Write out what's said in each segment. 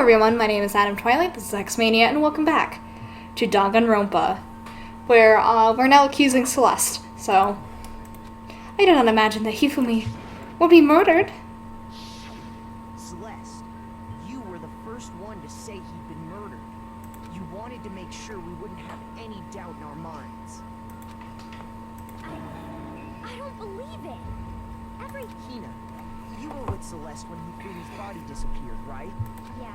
everyone, my name is Adam Twilight, this is Hex Mania, and welcome back to Danganronpa, where we're now accusing Celeste, so I did not imagine that Hifumi would be murdered. Celeste, you were the first one to say he'd been murdered. You wanted to make sure we wouldn't have any doubt in our minds. I don't believe it. Hina, you were with Celeste when Hifumi's body disappeared, right? Yeah.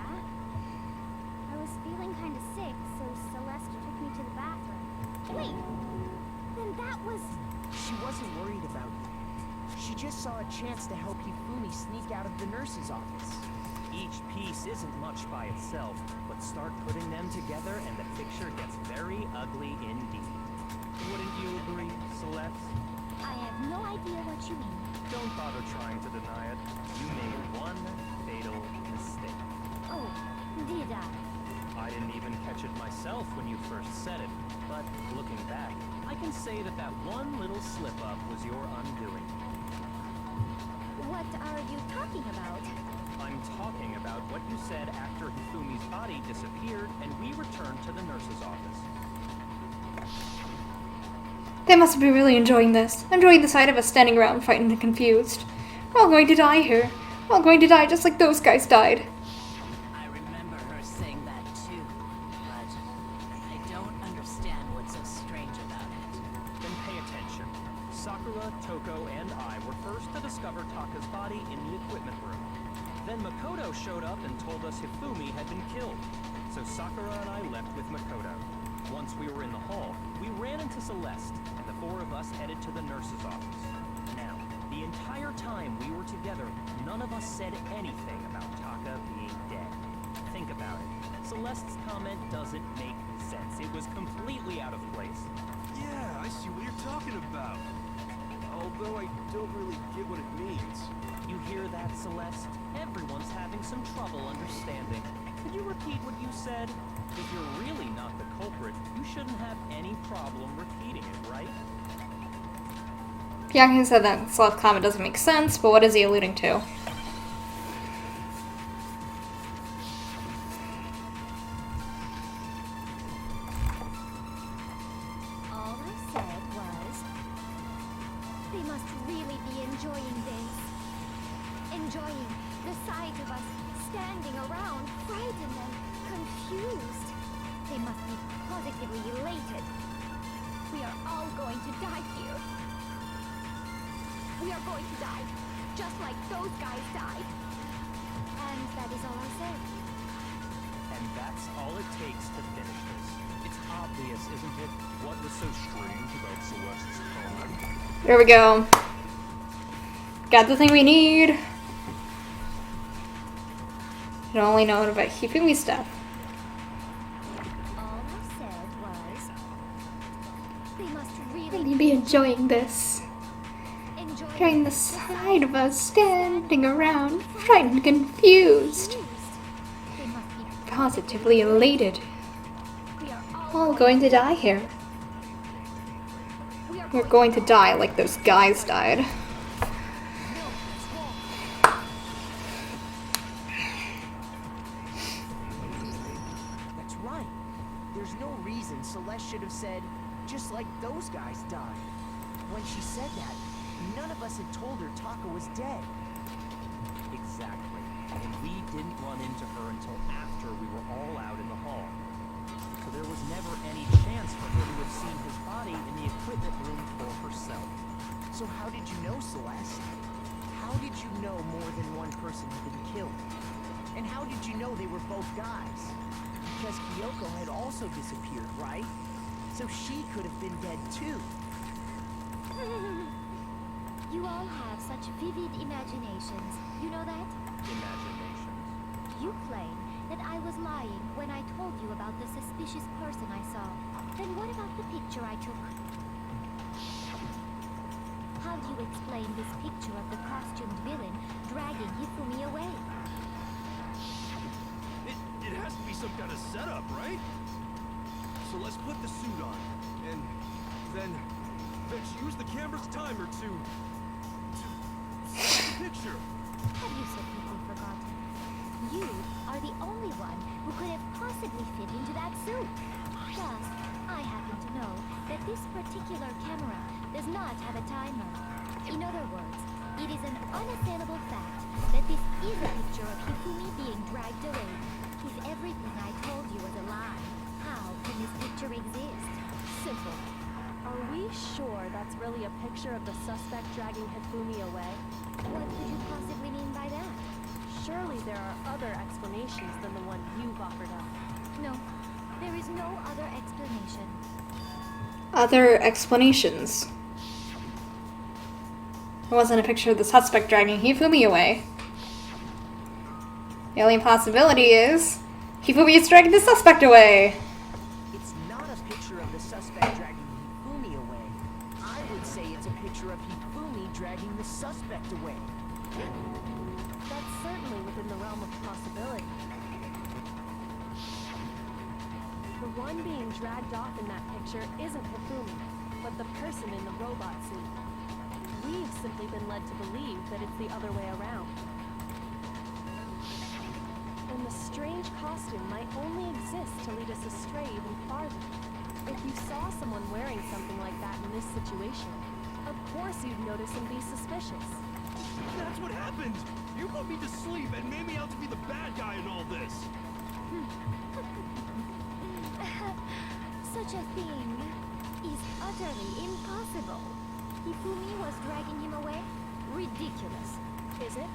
I was feeling kind of sick, so Celeste took me to the bathroom. Wait, then that was... She wasn't worried about you. She just saw a chance to help Hifumi sneak out of the nurse's office. Each piece isn't much by itself, but start putting them together and the picture gets very ugly indeed. Wouldn't you agree, Celeste? I have no idea what you mean. Don't bother trying to deny it. You made one fatal mistake. Oh, did I? I didn't even catch it myself when you first said it, but looking back, I can say that that one little slip-up was your undoing. What are you talking about? I'm talking about what you said after Hifumi's body disappeared and we returned to the nurse's office. They must be really enjoying this, enjoying the sight of us standing around frightened and confused. We're all going to die here. We're all going to die just like those guys died. I remember her saying that too, but I don't understand what's so strange about it. Then pay attention. Sakura, Toko, and I were first to discover Taka's body in the equipment room. Then Makoto showed up and told us Hifumi had been killed. So Sakura and I left with Makoto. Once we were in the hall, we ran into Celeste, and the four of us headed to the nurse's office. Now, the entire time we were together, none of us said anything about Taka being dead. Think about it. Celeste's comment doesn't make sense. It was completely out of place. Yeah, I see what you're talking about. Although I don't really get what it means. You hear that, Celeste? Everyone's having some trouble understanding. Could you repeat what you said? If you're really not the culprit, you shouldn't have any problem repeating it, right? Bianca said that Celeste's comment doesn't make sense, but what is he alluding to? All I said was... They must really be enjoying this. Enjoying the sight of us standing around, frightened and confused. They must be positively elated. We are all going to die here. We are going to die, just like those guys died. And that is all I said. And that's all it takes to finish this. It's obvious, isn't it? What was so strange about Celeste's comment? There we go. Got the thing we need. You don't only know about Hifumi stuff. All I said was... They must Really really be enjoying this. Enjoying the sight of us standing around, frightened and confused. They must be Positively elated. We are All going to die here. We're going to die like those guys died. That's right. There's no reason Celeste should have said, just like those guys died. When she said that, none of us had told her Taka was dead. Exactly. And we didn't run into her until after we were all out in the hall. So there was never any chance for her to have seen his body in the equipment room for herself. So how did you know, Celeste? How did you know more than one person had been killed? And how did you know they were both guys? Because Kyoko had also disappeared, right? So she could have been dead too. You all have such vivid imaginations. You know that? Imaginations. You claim that I was lying when I told you about the suspicious person I saw. Then what about the picture I took? How do you explain this picture of the costumed villain dragging Hifumi away? It has to be some kind of setup, right? So let's put the suit on, and then use the camera's timer to snap the picture. Have you simply forgotten? You are the only one particular camera does not have a timer. In other words, it is an unassailable fact that this is a picture of Hifumi being dragged away. If everything I told you was a lie, how can this picture exist? Simple. Are we sure that's really a picture of the suspect dragging Hifumi away? What could you possibly mean by that? Surely there are other explanations than the one you've offered up. No, there is no other explanation. Other explanations. It wasn't a picture of the suspect dragging Hifumi away. The only possibility is Hifumi is dragging the suspect away. It's not a picture of the suspect dragging Hifumi away. I would say it's a picture of Hifumi dragging the suspect away. That's certainly within the realm of possibility. The one being dragged off in that picture isn't Hifumi, but the person in the robot suit. We've simply been led to believe that it's the other way around. And the strange costume might only exist to lead us astray even farther. If you saw someone wearing something like that in this situation, of course you'd notice and be suspicious. That's what happened! You put me to sleep and made me out to be the bad guy in all this! Such a thing is utterly impossible. Hifumi was dragging him away? Ridiculous. Is it?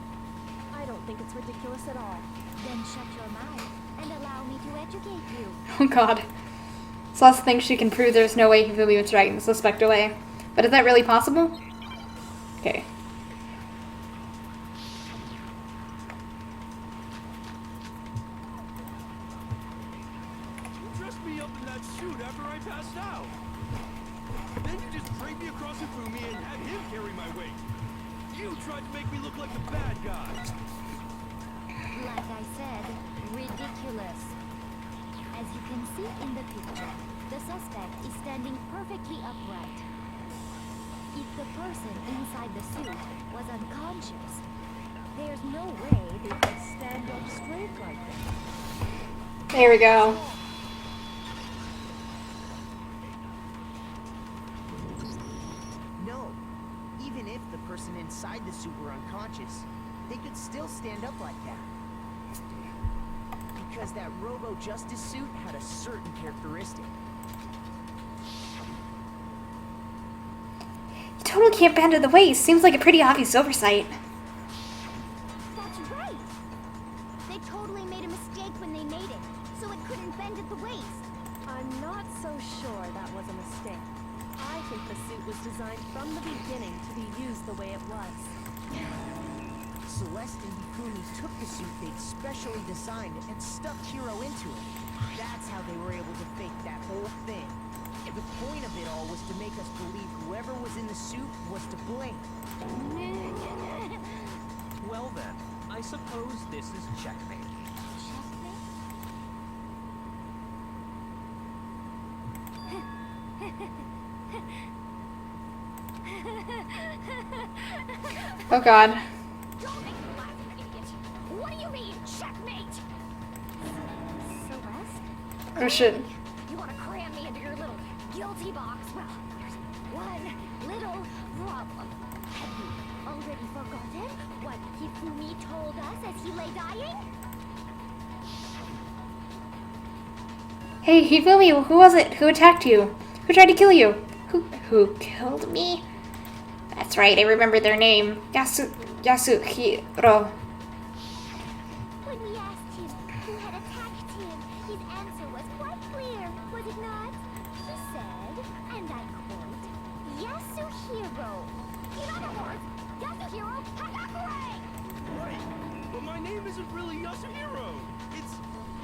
I don't think it's ridiculous at all. Then shut your mouth and allow me to educate you. Oh god. Celeste thinks she can prove there's no way Hifumi was dragging the suspect away. But is that really possible? Okay. You dressed me up in that suit after I passed out! Then you just dragged me across Hifumi and had him carry my weight! You tried to make me look like the bad guy! Like I said, ridiculous. As you can see in the picture, the suspect is standing perfectly upright. If the person inside the suit was unconscious, there's no way they could stand up straight like that. There we go. No. Even if the person inside the suit were unconscious, they could still stand up like that. Because that Robo-Justice suit had a certain characteristic. You totally can't bend at the waist. Seems like a pretty obvious oversight. That's right! They totally made a mistake when they made it, so it couldn't bend at the waist. I'm not so sure that was a mistake. I think the suit was designed from the beginning to be used the way it was. Celeste and Hifumi took the suit they'd specially designed and stuffed Hiro into it. That's how they were able to fake that whole thing. The point of it all was to make us believe whoever was in the suit was to blame. Well then, I suppose this is checkmate. Oh god. Don't make me laugh, you idiot! What do you mean, checkmate? Celeste? Oh shit. You want to cram me into your little guilty box? Well, there's one little problem. Have you already forgotten what Hifumi told us as he lay dying? Hey, Hifumi, who was it? Who attacked you? Who tried to kill you? Who killed me? That's right, I remember their name. Yasuhiro. When we asked him who had attacked him, his answer was quite clear, was it not? He said, and I quote, Yasuhiro. In other words, Yasuhiro Hagakure! Right! But my name isn't really Yasuhiro! It's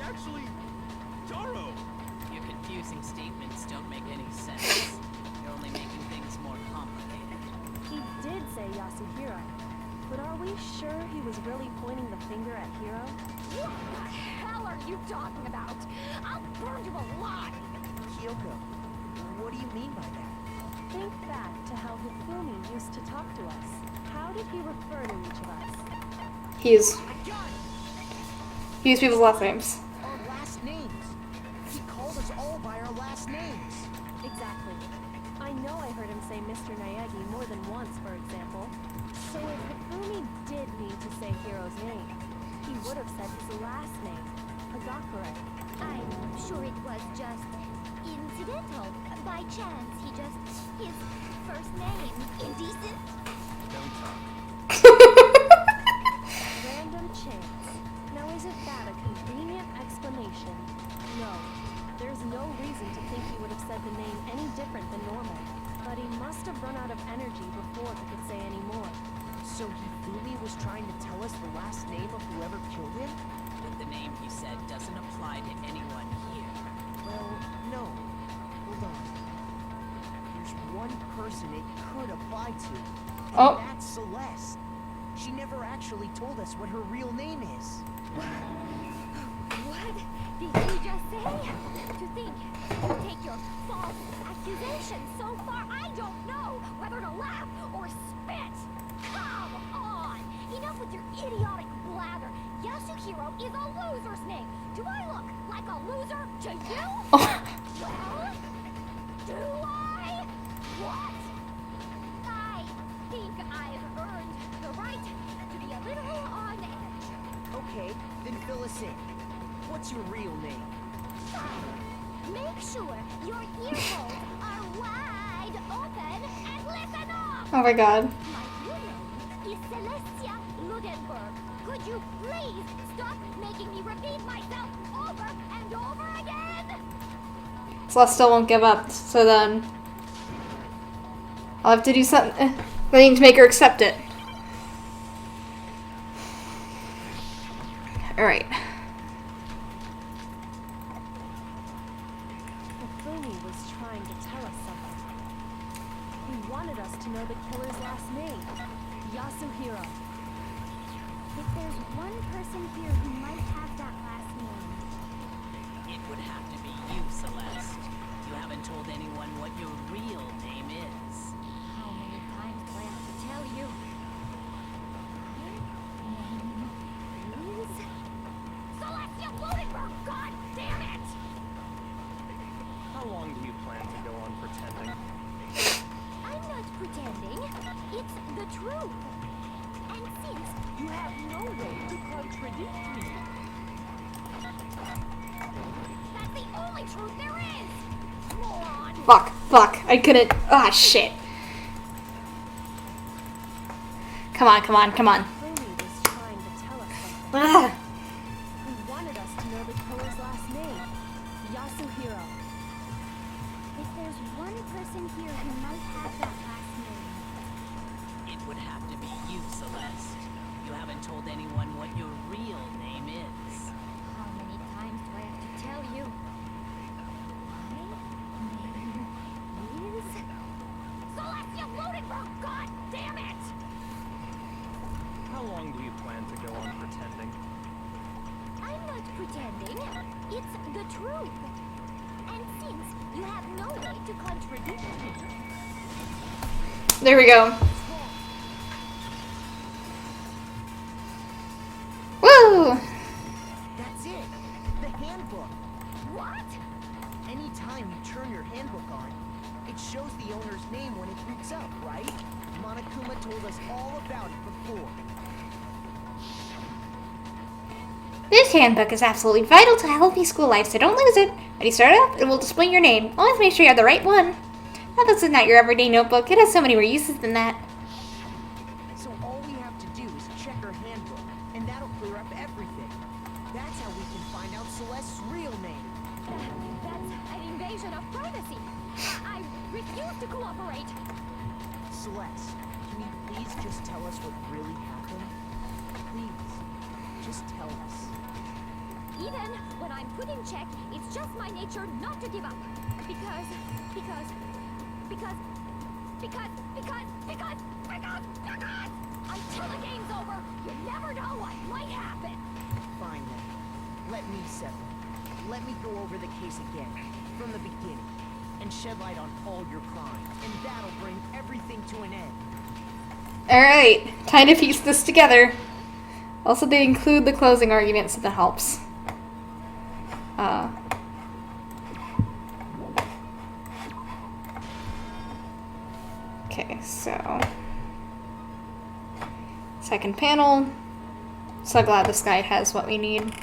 actually Taro! Your confusing statements don't make any sense. You're only making things more complicated. He did say Yasuhiro, but are we sure he was really pointing the finger at Hiro? What the hell are you talking about? I'll burn you alive! Kyoko, what do you mean by that? Think back to how Hifumi used to talk to us. How did he refer to each of us? He's I got it! used people's last names. Our last names. He called us all by our last names. Exactly. I say Mr. Naegi more than once, for example. So if Hifumi did need to say Hiro's name, he would have said his last name, Hagakure. I'm sure it was just incidental. By chance, his first name. Indecent? Don't talk. Random chance. Now isn't that a convenient explanation? No. There's no reason to think he would have said the name any different than normal. But he must have run out of energy before he could say any more. So Hifumi was trying to tell us the last name of whoever killed him? But the name he said doesn't apply to anyone here. Well, no. Hold on. There's one person it could apply to. And Oh. that's Celeste. She never actually told us what her real name is. What did you just say? To think you take your false accusations so far, I don't know whether to laugh or spit. Come on! Enough with your idiotic blather. Yasuhiro is a loser's name. Do I look like a loser to you? Oh. Well, do I? What? I think I've earned the right to be a little on edge. Okay, then fill us in. What's your real name? Make sure your ear holes are wide open and listen up! Oh my god. My real name is Celestia Ludenberg. Could you please stop making me repeat myself over and over again? Celeste still won't give up, so then I'll have to do something to make her accept it. Alright. Hifumi was trying to tell us something. He wanted us to know the killer's last name, Yasuhiro. If there's one person here who might have that last name, It would have to be you, Celeste. You haven't told anyone what your real name is. how many times do I have to tell you? My name is Celestia Ludenberg! God damn it! How long do you plan to go on pretending? I'm not pretending. It's the truth. And since you have no way to contradict me, that's the only truth there is! Moron! Fuck. I couldn't. Ah, shit. Come on. Hifumi was trying to tell us something. Ah. He wanted us to know the killer's last name, Yasuhiro. If there's one person here who might have that last name, It would have to be you, Celeste. You haven't told anyone what your real name is. how many times do I have to tell you? My name is Celestia Ludenberg! God damn it! How long do you plan to go on pretending? I'm not pretending. It's the truth. And since you have no way to contradict me, There we go. Woo! That's it! The handbook! what? Anytime you turn your handbook on, it shows the owner's name when it boots up, right? Monokuma told us all about it before. This handbook is absolutely vital to a healthy school life, so don't lose it. When you start up, it will display your name. Always make sure you have the right one. Notebook's not your everyday notebook. It has so many more uses than that. So all we have to do is check her handbook, and that'll clear up everything. That's how we can find out Celeste's real name. That's an invasion of privacy. I refuse to cooperate. Celeste, can you please just tell us what really happened? Please, just tell us. Even when I'm put in check, it's just my nature not to give up. Because until the game's over, you never know what might happen. Fine then. Let me settle. Let me go over the case again, from the beginning, and shed light on all your crimes, and that'll bring everything to an end. Alright, time to piece this together. Also, they include the closing argument, so that helps. Okay, so second panel. So glad this guy has what we need.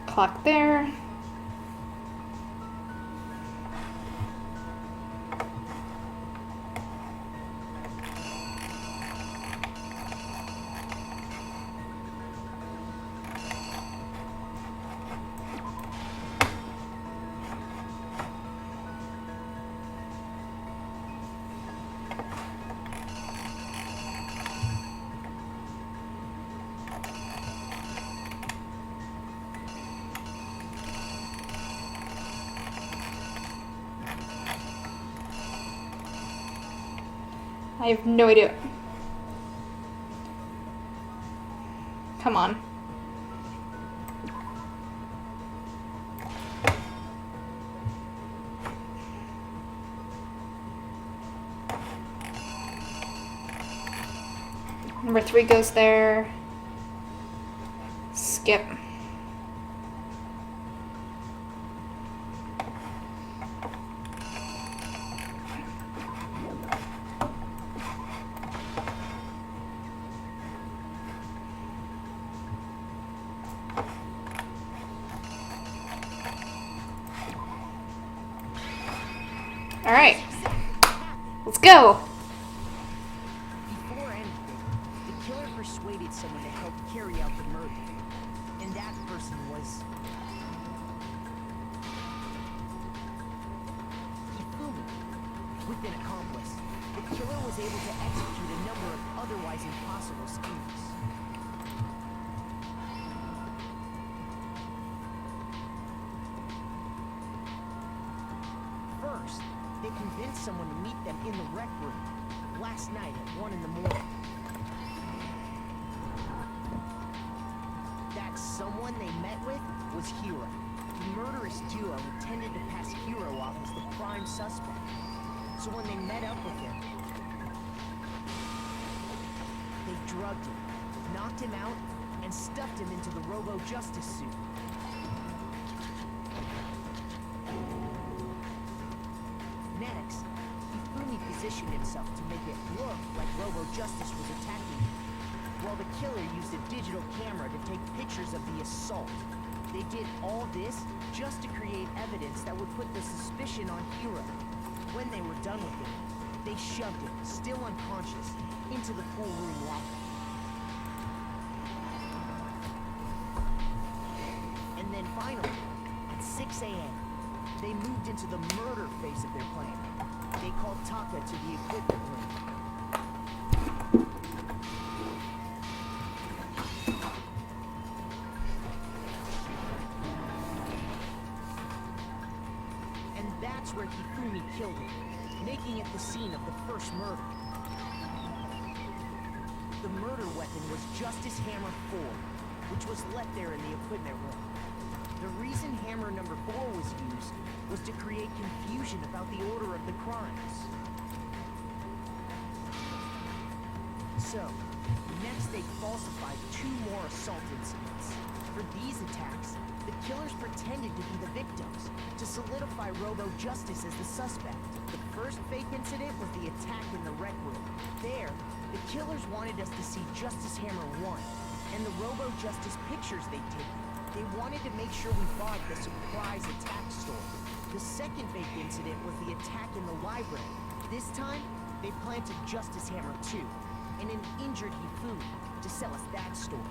Clock there. I have no idea. Come on. Number 3 goes there. Skip. Alright. Let's go! Before anything, the killer persuaded someone to help carry out the murder. And that person was... Hifumi. With an accomplice, the killer was able to execute a number of otherwise impossible schemes. First, they convinced someone to meet them in the rec room last night at 1 in the morning. That someone they met with was Hiro. The murderous duo intended to pass Hiro off as the prime suspect. So when they met up with him, they drugged him, knocked him out, and stuffed him into the Robo-Justice suit. Next, Hifumi positioned himself to make it look like Robo-Justice was attacking him, while the killer used a digital camera to take pictures of the assault. They did all this just to create evidence that would put the suspicion on Hiro. When they were done with him, they shoved him, still unconscious, into the pool room locker. And then finally, at 6 a.m., they moved into the murder phase of their plan. They called Taka to the equipment room. And that's where Hifumi killed him, making it the scene of the first murder. The murder weapon was Justice Hammer 4, which was left there in the equipment room. The reason hammer number 4 was used was to create confusion about the order of the crimes. So, next they falsified 2 more assault incidents. For these attacks, the killers pretended to be the victims, to solidify Robo-Justice as the suspect. The first fake incident was the attack in the rec room. There, the killers wanted us to see Justice Hammer 1, and the Robo-Justice pictures they'd taken. They wanted to make sure we bought the surprise attack story. The second fake incident was the attack in the library. This time, they planted Justice Hammer 2 and an injured Hifumi to sell us that story.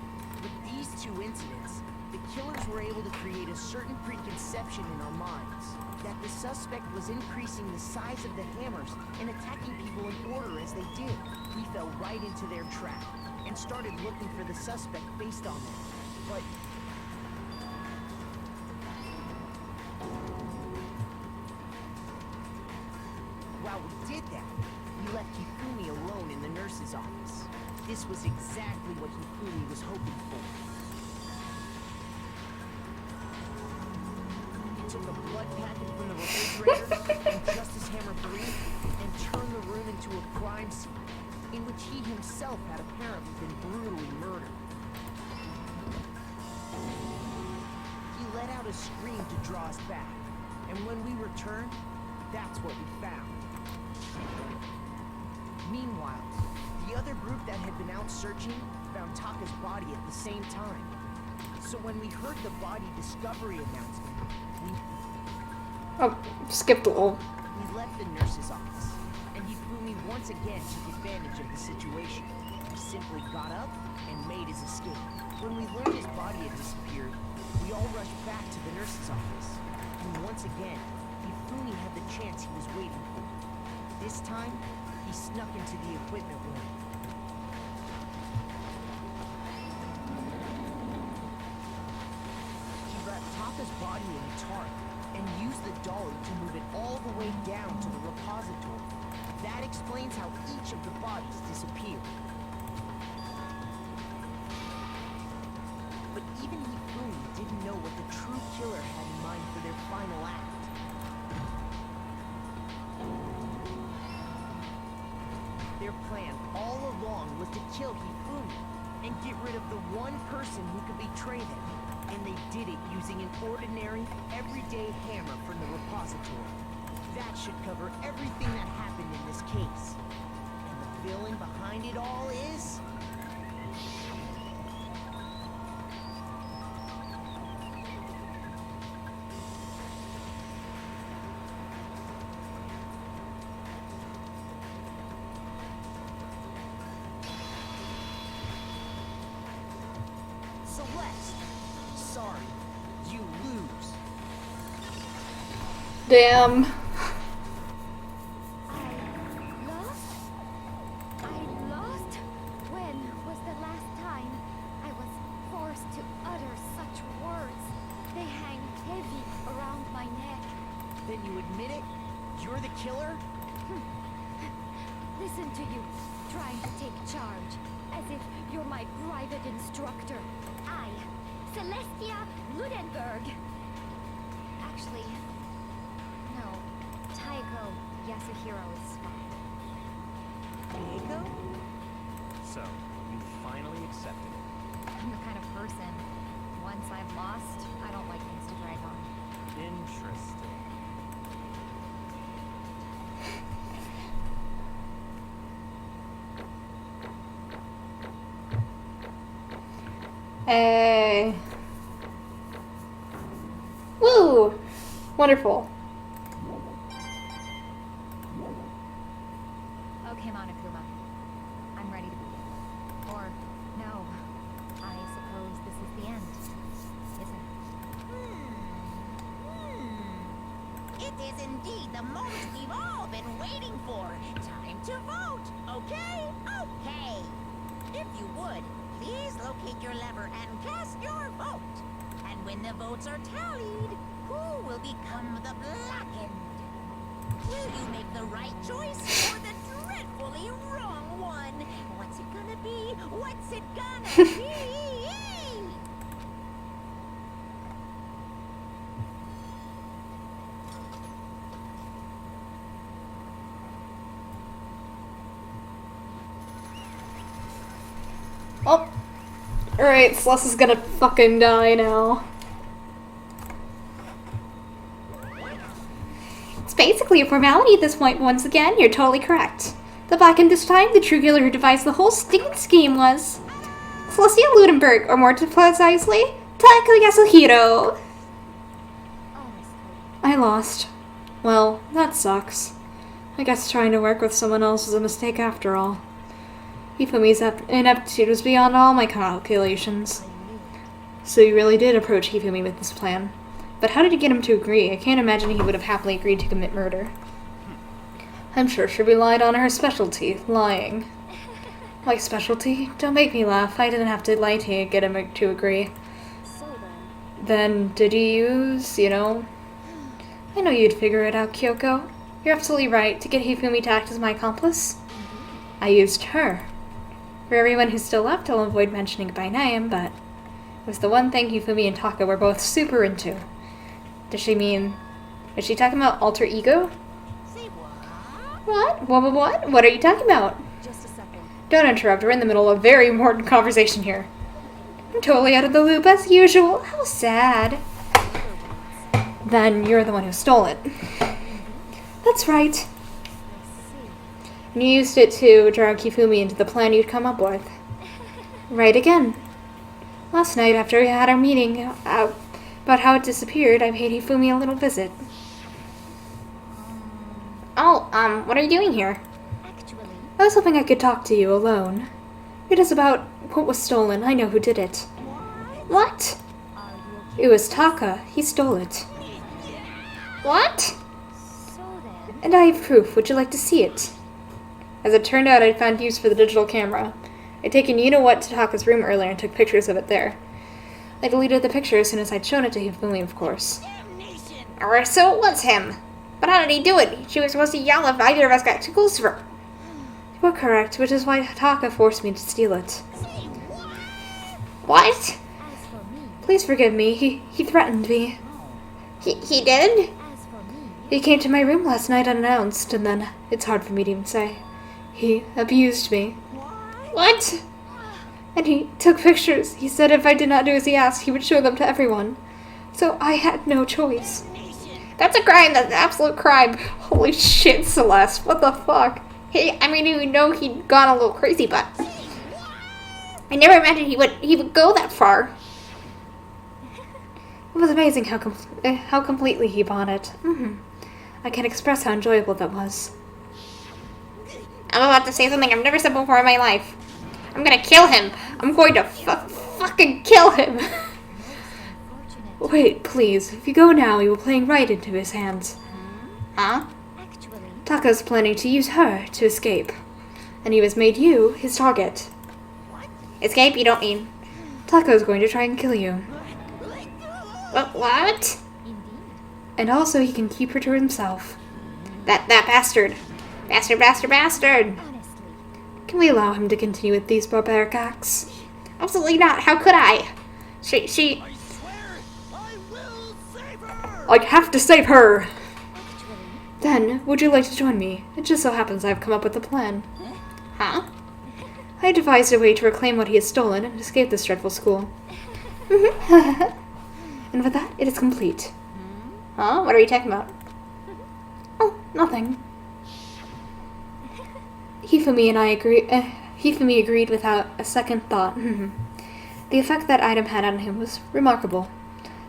With these 2 incidents, the killers were able to create a certain preconception in our minds that the suspect was increasing the size of the hammers and attacking people in order as they did. We fell right into their trap and started looking for the suspect based on that. But nurse's office. This was exactly what Hifumi was hoping for. He took a blood packet from the refrigerator and Justice Hammer 3 and turned the room into a crime scene in which he himself had apparently been brutally murdered. He let out a scream to draw us back, and when we returned, that's what we found. Meanwhile, the other group that had been out searching found Taka's body at the same time. So when we heard the body discovery announcement, Oh, skipped a little. we left the nurse's office, and Hifumi once again took advantage of the situation. He simply got up and made his escape. When we learned his body had disappeared, we all rushed back to the nurse's office. And once again, Hifumi had the chance he was waiting for. This time, he snuck into the equipment room. He wrapped Taka's body in a tarp and used the dolly to move it all the way down to the repository. That explains how each of the bodies disappeared. But even Hifumi didn't know what the true killer had in mind for their final act. Their plan all along was to kill Hifumi and get rid of the one person who could betray them. And they did it using an ordinary, everyday hammer from the repository. That should cover everything that happened in this case. And the villain behind it all is... Celeste. Sorry, you lose. Damn. I lost? When was the last time I was forced to utter such words? They hang heavy around my neck. Then you admit it? You're the killer? Listen to you, trying to take charge, as if you're my private instructor. I, Celestia Ludenberg. Actually, no, Taiko Yasuhiro is fine. Diego? So, you finally accepted it. I'm the kind of person, once I've lost, I don't like things to drag on. Interesting. Hey. Woo! Wonderful. Okay, Monokuma. I'm ready to begin. Or, no. I suppose this is the end. Isn't it? It is indeed the moment we've all been waiting for. Time to vote, okay? Okay. If you would, please locate your lever and cast your vote. And when the votes are tallied, who will become the blackened? Will you make the right choice or the dreadfully wrong one? What's it gonna be? What's it gonna be? Oh. Alright, Celeste is gonna fucking die now. It's basically a formality at this point. Once again, you're totally correct. The blackened this time, the true killer who devised the whole stinking scheme was Celestia Ludenberg, or more precisely, Taiko Yasuhiro. I lost. Well, that sucks. I guess trying to work with someone else was a mistake after all. Hifumi's ineptitude was beyond all my calculations. So you really did approach Hifumi with this plan. But how did you get him to agree? I can't imagine he would have happily agreed to commit murder. I'm sure she relied on her specialty, lying. My specialty? Don't make me laugh. I didn't have to lie to you to get him to agree. So Then, did you use, I know you'd figure it out, Kyoko. You're absolutely right. To get Hifumi to act as my accomplice, I used her. For everyone who's still left, I'll avoid mentioning it by name, but it was the one thing Hifumi and Taka were both super into. Does she mean... Is she talking about alter ego? Say what? What? What? What are you talking about? Just a second. Don't interrupt, we're in the middle of a very important conversation here. I'm totally out of the loop as usual. How sad. Then you're the one who stole it. That's right. I see. And you used it to drag Hifumi into the plan you'd come up with. Right again. Last night, after we had our meeting about how it disappeared, I paid Hifumi a little visit. Oh, what are you doing here? Actually, I was hoping I could talk to you alone. It is about what was stolen. I know who did it. What? are you okay? It was Taka. He stole it. What? So then, And I have proof. Would you like to see it? As it turned out, I'd found use for the digital camera. I'd taken you-know-what to Taka's room earlier and took pictures of it there. I deleted the picture as soon as I'd shown it to Hifumi, of course. Damnation! Or so it was him. But how did he do it? She was supposed to yell if either of us got too close to her. You were correct, which is why Taka forced me to steal it. Say what? What? as for me, Please forgive me. He threatened me. He did? as for me, He came to my room last night unannounced, and then it's hard for me to even say. He abused me. What? And he took pictures. He said if I did not do as he asked, he would show them to everyone. So I had no choice. That's a crime. That's an absolute crime. Holy shit, Celeste. What the fuck? I mean, you know he'd gone a little crazy, but I never imagined he would go that far. It was amazing how completely he bought it. I can't express how enjoyable that was. I'm about to say something I've never said before in my life. I'm gonna kill him. I'm going to fucking kill him. unfortunate. Wait, please. If you go now, you will playing right into his hands. Huh? Actually, Taka's planning to use her to escape. And he has made you his target. Escape? You don't mean... Taka's going to try and kill you. What? indeed, And also he can keep her to himself. That bastard. Bastard. honestly, Can we allow him to continue with these barbaric acts? Absolutely not. How could I? She... I swear, I will save her! I have to save her! actually, Then, would you like to join me? It just so happens I've come up with a plan. Huh? I devised a way to reclaim what he has stolen and escape this dreadful school. And with that, it is complete. Huh? What are you talking about? Oh, nothing. Hifumi and I agree. Hifumi agreed without a second thought. The effect that item had on him was remarkable.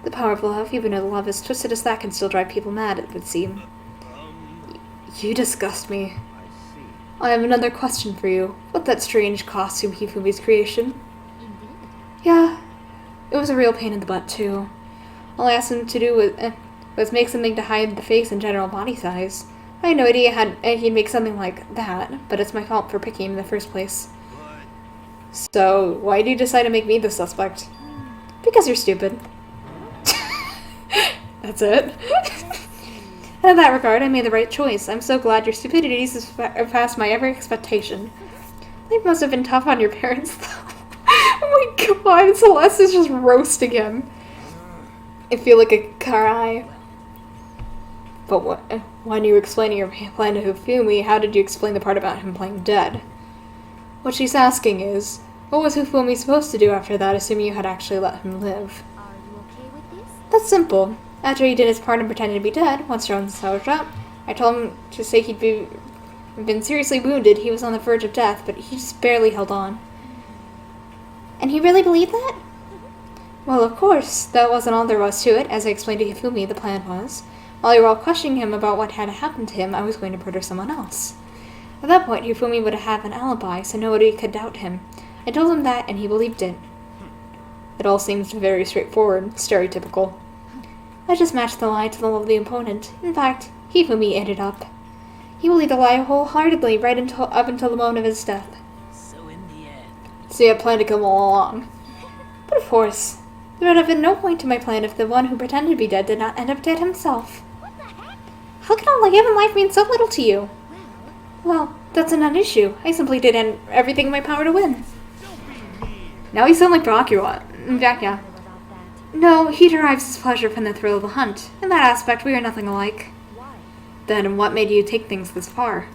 The power of love, even though the love is twisted as that, can still drive people mad, it would seem. You disgust me. I see. I have another question for you. What's that strange costume Hifumi's creation? indeed, Yeah, it was a real pain in the butt, too. All I asked him to do was make something to hide the face and general body size. I had no idea he'd make something like that, but it's my fault for picking him in the first place. But So, why did you decide to make me the suspect? Because you're stupid. That's it. And in that regard, I made the right choice. I'm so glad your stupidity surpassed my every expectation. Life must have been tough on your parents, though. Oh my god, Celeste is just roasting him. I feel like a cry. But when you were explaining your plan to Hifumi, how did you explain the part about him playing dead? What she's asking is, what was Hifumi supposed to do after that, assuming you had actually let him live? are you okay with this? That's simple. After he did his part and pretended to be dead, once Jones showed up, I told him to say he'd been seriously wounded, he was on the verge of death, but he just barely held on. And he really believed that? Well, of course, that wasn't all there was to it. As I explained to Hifumi, the plan was, while you were all questioning him about what had happened to him, I was going to murder someone else. At that point, Hifumi would have an alibi, so nobody could doubt him. I told him that, and he believed it. It all seems very straightforward, stereotypical. I just matched the lie to the of the opponent. In fact, Hifumi ate it up. He believed the lie wholeheartedly up until the moment of his death. So in the end, So he had planned to come all along. But of course, there would have been no point to my plan if the one who pretended to be dead did not end up dead himself. What the heck? How can all human life mean so little to you? Well, Well, that's a non-issue. I simply did everything in my power to win. Now you sound like Dracula. Yeah. About that. No, he derives his pleasure from the thrill of the hunt. In that aspect, we are nothing alike. Why? Then what made you take things this far?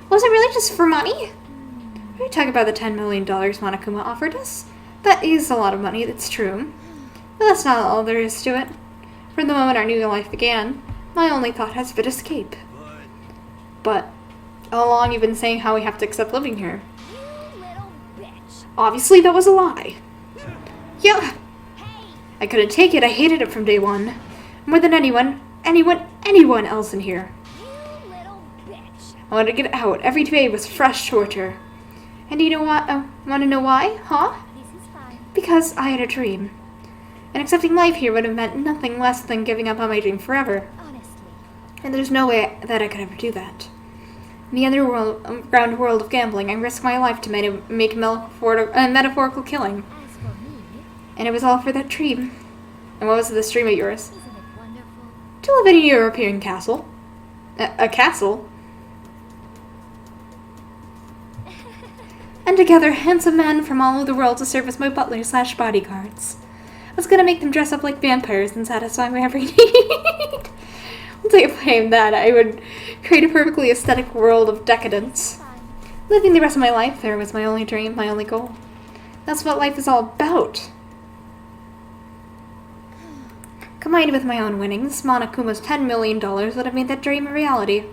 Was it really just for money? Are you talking about the $10 million Monokuma offered us? That is a lot of money, that's true. But that's not all there is to it. From the moment our new life began, my only thought has been escape. But all along you've been saying how we have to accept living here. You little bitch. Obviously that was a lie. Yeah, Hey, I couldn't take it. I hated it from day one. More than anyone else in here. you little bitch. I wanted to get out. Every day was fresh torture. And you know what? Want to know why? Huh? This is fine. Because I had a dream. And accepting life here would have meant nothing less than giving up on my dream forever. Honestly. And there's no way that I could ever do that. In the underground world of gambling, I risked my life to make a metaphorical killing. As for me, And it was all for that dream. And what was this dream of yours? isn't it wonderful? To live in a European castle. A castle? And together, handsome men from all over the world to serve as my butlers/bodyguards. I was gonna make them dress up like vampires and satisfy my every need. Once I claimed that, I would create a perfectly aesthetic world of decadence. Fine. Living the rest of my life there was my only dream, my only goal. That's what life is all about. Combined with my own winnings, Monokuma's $10 million would have made that dream a reality.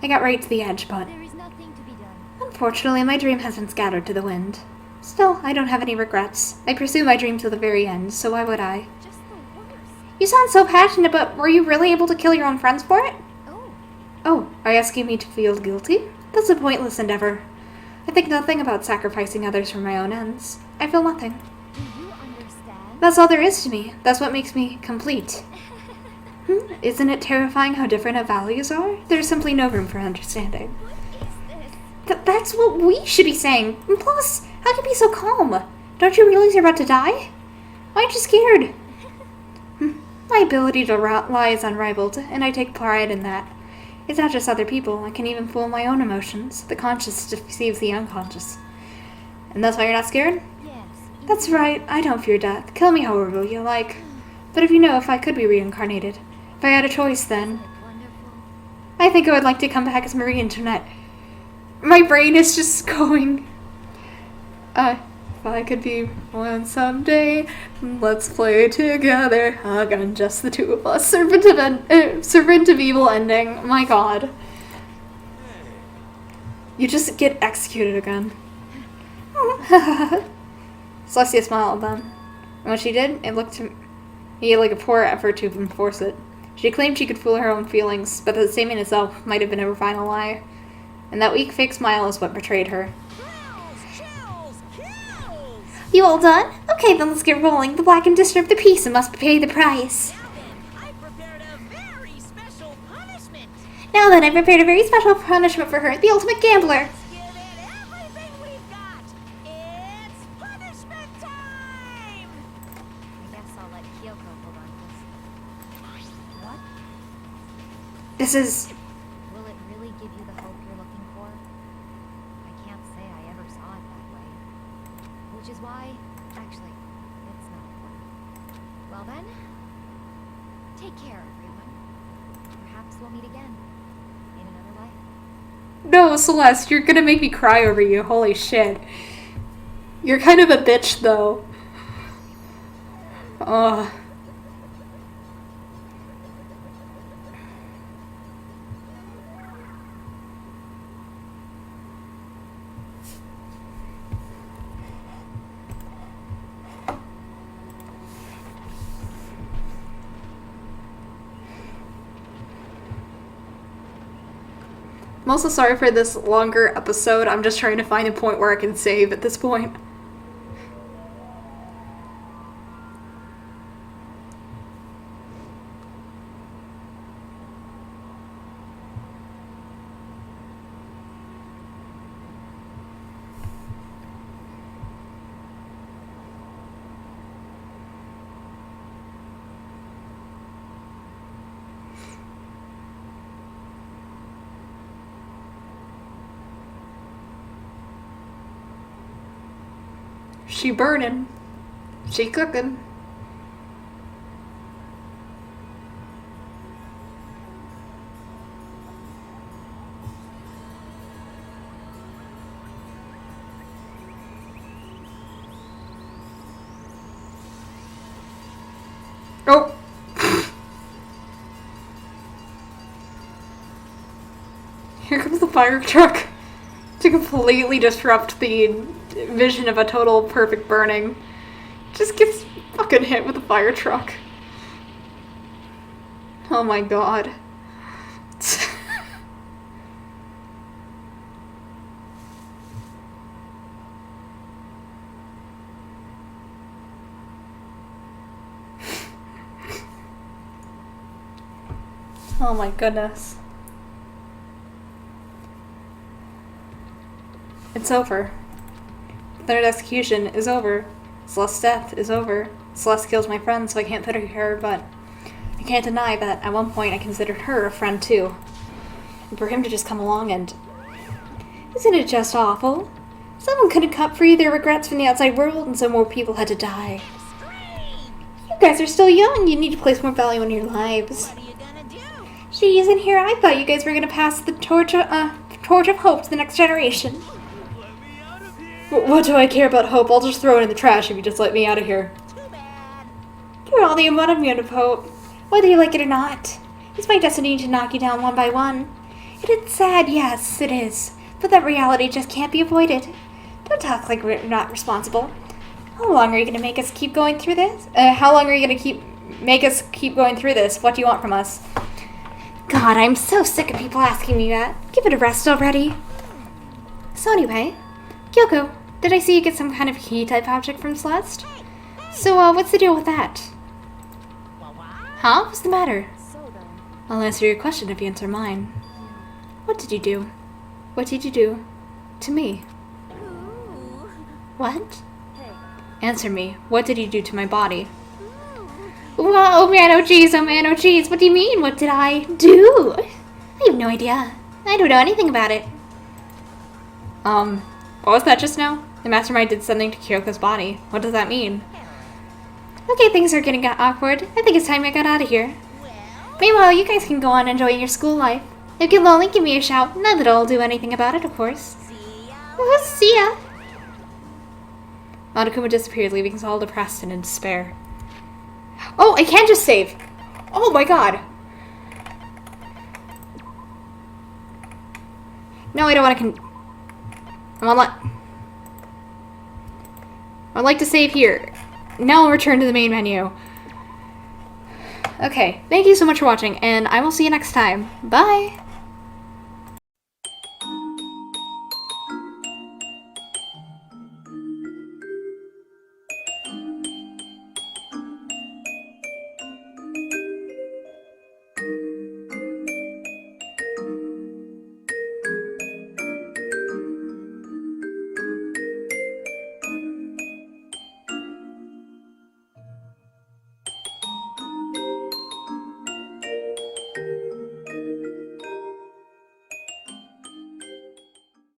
I got right to the edge, but There is nothing to be done. unfortunately my dream has been scattered to the wind. Still, I don't have any regrets. I pursue my dream to the very end, so why would I? Just the worst. You sound so passionate, but were you really able to kill your own friends for it? Oh, Oh, are you asking me to feel guilty? That's a pointless endeavor. I think nothing about sacrificing others for my own ends. I feel nothing. do you understand? That's all there is to me. That's what makes me complete. Isn't it terrifying how different our values are? There's simply no room for understanding. What is this? That's what we should be saying. And plus, how can you be so calm? Don't you realize you're about to die? Why aren't you scared? My ability to lie is unrivaled, and I take pride in that. It's not just other people. I can even fool my own emotions. The conscious deceives the unconscious. And that's why you're not scared? Yes. That's right. I don't fear death. Kill me however you like. But if I could be reincarnated, if I had a choice then, Isn't it wonderful? I think I would like to come back as Marie Antoinette. My brain is just going. If I could be one someday, let's play together. Again, just the two of us. Servant of evil ending. My God. You just get executed again. Celestia smiled then. And when she did, it looked to me like a poor effort to enforce it. She claimed she could fool her own feelings, but the statement itself might have been her final lie. And that weak fake smile is what betrayed her. Thrills, chills, kills! You all done? Okay, then let's get rolling. The blackened disturb the peace and must pay the price. Now then, I prepared a very special punishment. Now then, I prepared a very special punishment for her, the ultimate gambler. Let's give it everything we've got. It's punishment time! I guess I'll let Kyoko hold on to this. What? This is... Will it really give you the hope you're looking for? I can't say I ever saw it that way. Which is why, actually, it's not important. Well then, take care, everyone. Perhaps we'll meet again. In another life. No, Celeste, you're gonna make me cry over you. Holy shit. You're kind of a bitch, though. Ugh. I'm also sorry for this longer episode. I'm just trying to find a point where I can save at this point. She burning. She cooking. Oh! Here comes the fire truck to completely disrupt the vision of a total perfect burning. Just gets fucking hit with a fire truck. Oh my god. Oh my goodness. It's over. Third execution is over. Celeste's death is over. Celeste kills my friend, so I can't pity her, but I can't deny that at one point I considered her a friend too. And for him to just come along and... Isn't it just awful? Someone couldn't cut free their regrets from the outside world, and so more people had to die. You guys are still young. You need to place more value in your lives. What are you gonna do? She isn't here. I thought you guys were gonna pass the torch of hope to the next generation. What do I care about hope? I'll just throw it in the trash if you just let me out of here. Too bad. You're all the embodiment of hope, whether you like it or not. It's my destiny to knock you down one by one. It's sad, yes, it is. But that reality just can't be avoided. Don't talk like we're not responsible. How long are you going to make us keep going through this? How long are you going to make us keep going through this? What do you want from us? God, I'm so sick of people asking me that. Give it a rest already. So anyway, Kyoko, did I see you get some kind of key-type object from Celeste? So, what's the deal with that? Huh? What's the matter? So then, I'll answer your question if you answer mine. What did you do? What did you do? To me? Ooh. What? hey, Answer me. What did you do to my body? Whoa, oh man, oh jeez, oh man, oh jeez. What do you mean? What did I do? I have no idea. I don't know anything about it. What was that just now? The mastermind did something to Kyoko's body. What does that mean? Okay, things are getting awkward. I think it's time I got out of here. Meanwhile, you guys can go on enjoying your school life. If you're lonely, give me a shout. Not that I'll do anything about it, of course. See ya! Monokuma disappeared, leaving us all depressed and in despair. Oh, I can just save! Oh my god! No, I don't want to I'd like to save here. Now I'll return to the main menu. Okay, thank you so much for watching, and I will see you next time. Bye!